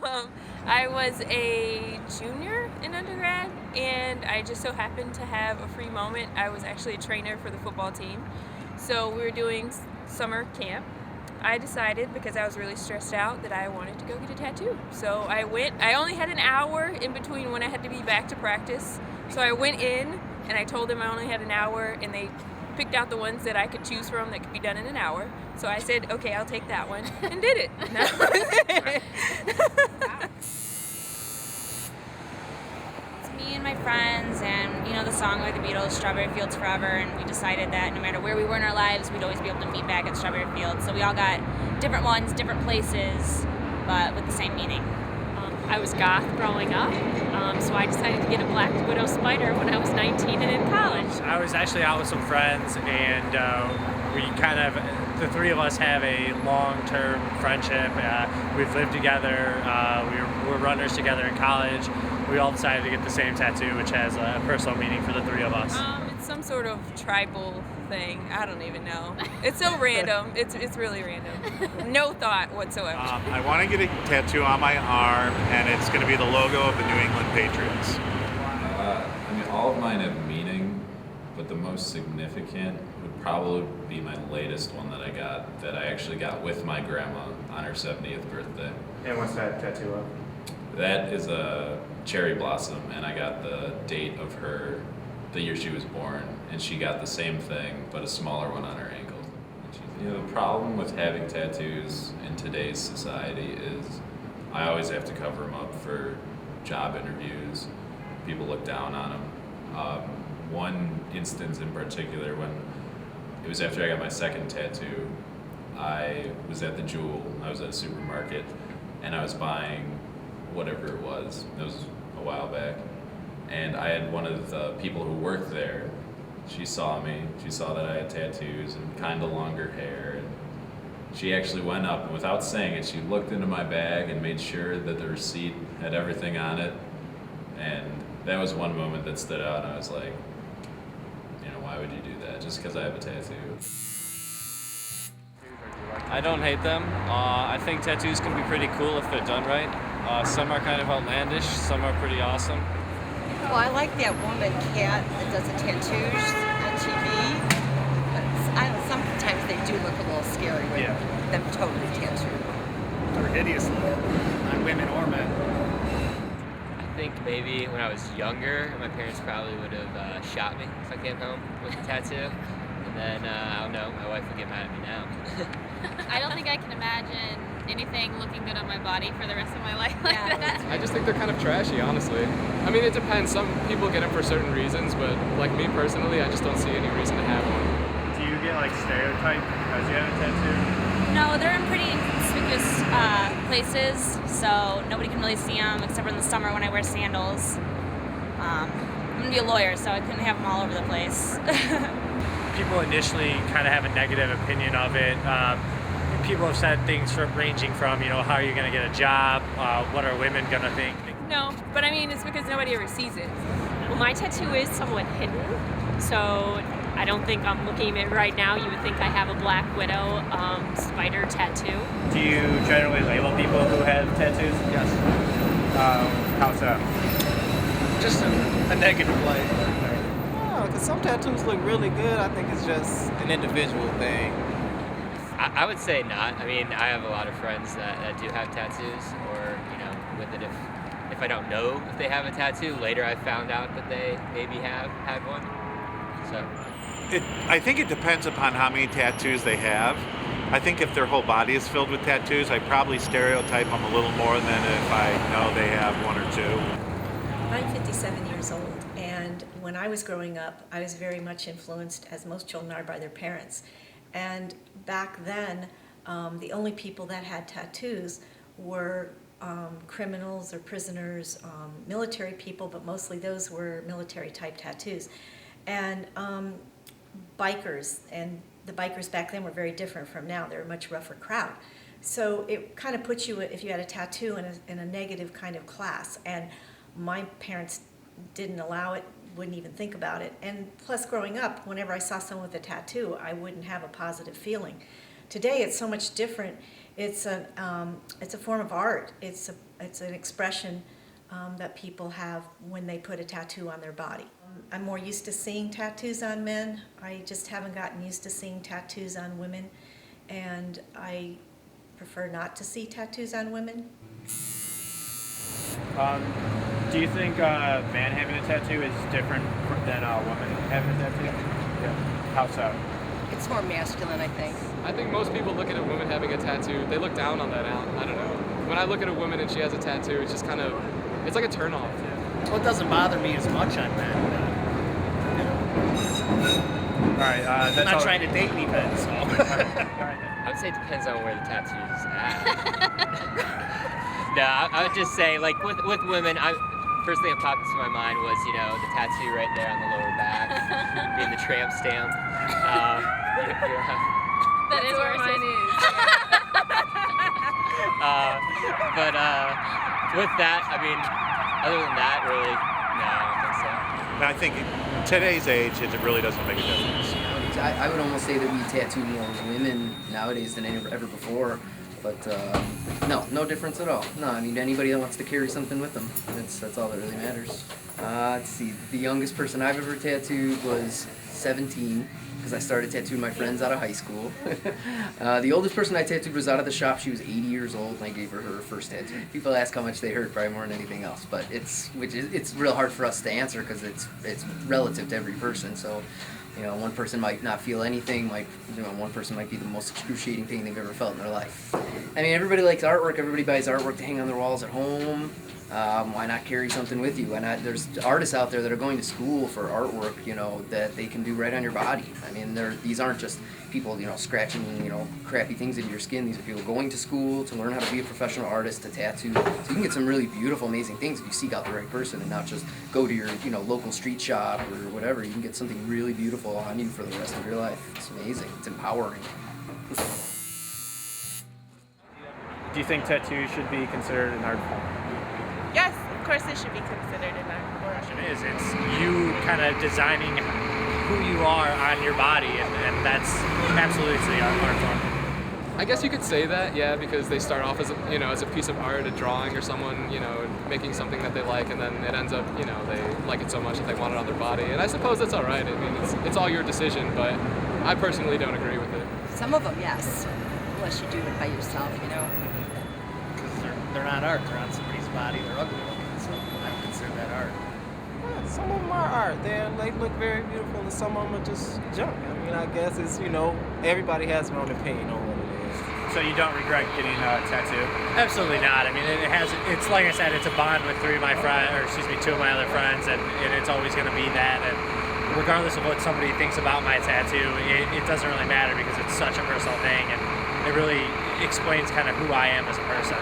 I was a junior in undergrad, and I just so happened to have a free moment. I was actually a trainer for the football team, so we were doing summer camp. I decided, because I was really stressed out, that I wanted to go get a tattoo. So I went. I only had an hour in between when I had to be back to practice, so I went in and I told them I only had an hour, and they picked out the ones that I could choose from that could be done in an hour. So I said, okay, I'll take that one, and did it. It's me and my friends, and the song by the Beatles, Strawberry Fields Forever, and we decided that no matter where we were in our lives, we'd always be able to meet back at Strawberry Fields. So we all got different ones, different places, but with the same meaning. I was goth growing up, so I decided to get a Black Widow spider when I was 19 and in college. I was actually out with some friends, and the three of us have a long-term friendship. We've lived together. We were runners together in college. We all decided to get the same tattoo, which has a personal meaning for the three of us. It's some sort of tribal thing. I don't even know. It's so random. It's really random. No thought whatsoever. I want to get a tattoo on my arm, and it's going to be the logo of the New England Patriots. All of mine have meaning, but the most significant would probably be my latest one that I actually got with my grandma on her 70th birthday. And what's that tattoo of? That is a cherry blossom, and I got the date of the year she was born, and she got the same thing, but a smaller one on her ankle. The problem with having tattoos in today's society is I always have to cover them up for job interviews. People look down on them. One instance in particular, when it was after I got my second tattoo, I was at the Jewel, I was at a supermarket, and I was buying whatever it was. It was a while back. And I had one of the people who worked there, she saw me, she saw that I had tattoos and kind of longer hair. And she actually went up, and without saying it, she looked into my bag and made sure that the receipt had everything on it. And that was one moment that stood out, and I was like, why would you do that? Just because I have a tattoo. I don't hate them. I think tattoos can be pretty cool if they're done right. Some are kind of outlandish, some are pretty awesome. Well, I like that woman, Kat, that does the tattoos on TV. But sometimes they do look a little scary with them totally tattooed. Or hideous on women or men. I think maybe when I was younger, my parents probably would have shot me if I came home with a tattoo. And then, I don't know, my wife would get mad at me now. I don't think I can imagine anything looking good on my body for the rest of my life like that. I just think they're kind of trashy, honestly. I mean, it depends. Some people get them for certain reasons, but like me personally, I just don't see any reason to have one. Do you get stereotyped because you have a tattoo? No, they're in pretty inconspicuous places, so nobody can really see them except for in the summer when I wear sandals. I'm going to be a lawyer, so I couldn't have them all over the place. People initially kind of have a negative opinion of it. People have said things ranging from, how are you going to get a job? What are women going to think? No, but it's because nobody ever sees it. Well, my tattoo is somewhat hidden, so I don't think I'm looking at it right now. You would think I have a Black Widow spider tattoo. Do you generally label people who have tattoos? Yes. How so? Just a negative light. Because some tattoos look really good. I think it's just an individual thing. I would say not. I have a lot of friends that do have tattoos, or, with it if I don't know if they have a tattoo, later I found out that they maybe have had one. So I think it depends upon how many tattoos they have. I think if their whole body is filled with tattoos, I probably stereotype them a little more than if I know they have one or two. I'm 57 years old, and when I was growing up, I was very much influenced, as most children are, by their parents. And back then, the only people that had tattoos were criminals or prisoners, military people, but mostly those were military-type tattoos. And bikers, and the bikers back then were very different from now. They were a much rougher crowd. So it kind of puts you, if you had a tattoo, in a negative kind of class. And my parents didn't allow it, wouldn't even think about it. And plus, growing up, whenever I saw someone with a tattoo, I wouldn't have a positive feeling. Today, it's so much different. It's a form of art. It's an expression that people have when they put a tattoo on their body. I'm more used to seeing tattoos on men. I just haven't gotten used to seeing tattoos on women, and I prefer not to see tattoos on women. Do you think a man having a tattoo is different than a woman having a tattoo? Yeah. How so? It's more masculine, I think. I think most people look at a woman having a tattoo, they look down on that. I don't know. When I look at a woman and she has a tattoo, it's just kind of, it's like a turn off. Well, it doesn't bother me as much on men. All right, that's I'm not all. trying to date anybody, so. I would say it depends on where the tattoo is at. No, I would just say, like, with women, first thing that popped into my mind was, you know, the tattoo right there on the lower back, being the tramp stamp. That is where mine is. But with that, I mean, other than that, really, no, I don't think so. I think today's age, it really doesn't make a difference. I would almost say that we tattoo more women nowadays than ever before, but no difference at all. No, I mean, anybody that wants to carry something with them, that's all that really matters. Let's see, the youngest person I've ever tattooed was 17, because I started tattooing my friends out of high school. The oldest person I tattooed was out of the shop. She was 80 years old, and I gave her first tattoo. People ask how much they hurt, probably more than anything else, but it's real hard for us to answer because it's relative to every person. So, you know, one person might not feel anything, one person might be the most excruciating thing they've ever felt in their life. I mean, everybody likes artwork. Everybody buys artwork to hang on their walls at home. Why not carry something with you? Why not? There's artists out there that are going to school for artwork, you know, that they can do right on your body. I mean, these aren't just people, you know, scratching, you know, crappy things into your skin. These are people going to school to learn how to be a professional artist, to tattoo. So you can get some really beautiful, amazing things if you seek out the right person and not just go to your, you know, local street shop or whatever. You can get something really beautiful on you for the rest of your life. It's amazing. It's empowering. Do you think tattoos should be considered an art form? Yes, of course it should be considered an art form. It's you kind of designing who you are on your body, and that's absolutely the art form. I guess you could say that, yeah, because they start off as a piece of art, a drawing, or someone, you know, making something that they like, and then it ends up, you know, they like it so much that they want it on their body. And I suppose that's all right. I mean, it's all your decision, but I personally don't agree with it. Some of them, yes, unless you do it by yourself, you know. Because they're not art. They're on somebody's body. They're ugly looking, so I don't consider that art. Yeah, some of them are art. They look very beautiful, and some of them are just junk. I mean, I guess it's, you know, everybody has their own opinion on what it is. So you don't regret getting a tattoo? Absolutely not. I mean, it's like I said, it's a bond with two of my other friends, and it's always going to be that. And regardless of what somebody thinks about my tattoo, it doesn't really matter because it's such a personal thing, and it really explains kind of who I am as a person.